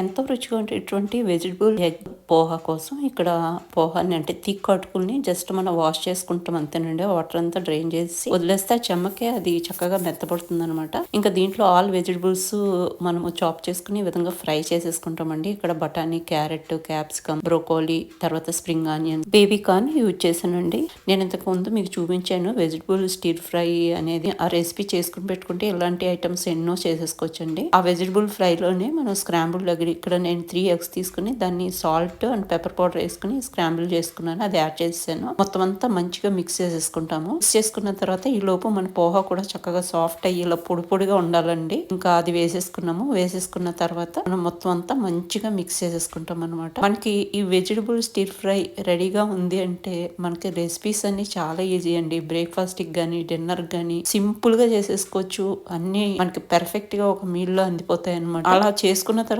ఎంతో రుచిగా ఉండేటువంటి వెజిటబుల్ ఎగ్ పోహా కోసం ఇక్కడ పోహాని అంటే థిక్ అటుకుల్ని జస్ట్ మనం వాష్ చేసుకుంటాం అంతేనండి. వాటర్ అంతా డ్రైన్ చేసి వదిలేస్తే ఆ చెమ్మకే అది చక్కగా మెత్తపడుతుంది అనమాట. ఇంకా దీంట్లో ఆల్ వెజిటబుల్స్ మనము చాప్ చేసుకుని ఈ విధంగా ఫ్రై చేసేసుకుంటామండి. ఇక్కడ బఠానీ, క్యారెట్, క్యాప్సికమ్, బ్రోకోలీ, తర్వాత spring onion, baby corn use చేశానండి. నేను ఇంతకు ముందు మీకు చూపించాను వెజిటబుల్ స్టిర్ ఫ్రై అనేది. ఆ రెసిపీ చేసుకుని పెట్టుకుంటే ఇలాంటి ఐటమ్స్ ఎన్నో చేసేసుకోవచ్చండి. ఆ వెజిటబుల్ ఫ్రై లోనే మనం స్క్రాంబుల్ ఇక్కడ నేను 3 ఎగ్స్ తీసుకుని దాన్ని సాల్ట్ అండ్ పెప్పర్ పౌడర్ వేసుకుని స్క్రాంబుల్ చేసుకున్నాను. అది యాడ్ చేసాను. మొత్తం అంతా మంచిగా మిక్స్ చేసేసుకుంటాము. మిక్స్ చేసుకున్న తర్వాత ఈ లోపు మన పోహా కూడా చక్కగా సాఫ్ట్ అయ్యి ఇలా పొడి పొడిగా ఉండాలండి. ఇంకా అది వేసేసుకున్నాము. వేసేసుకున్న తర్వాత మనం మొత్తం అంతా మంచిగా మిక్స్ చేసేసుకుంటాం అనమాట. మనకి ఈ వెజిటబుల్ స్టిర్ ఫ్రై రెడీగా ఉంది అంటే మనకి రెసిపీస్ అన్ని చాలా ఈజీ అండి. బ్రేక్ఫాస్ట్ కి గానీ, డిన్నర్ గానీ సింపుల్ గా చేసేసుకోవచ్చు. అన్ని మనకి పర్ఫెక్ట్ గా ఒక మీల్ లో అందిపోతాయి అనమాట. అలా చేసుకున్న తర్వాత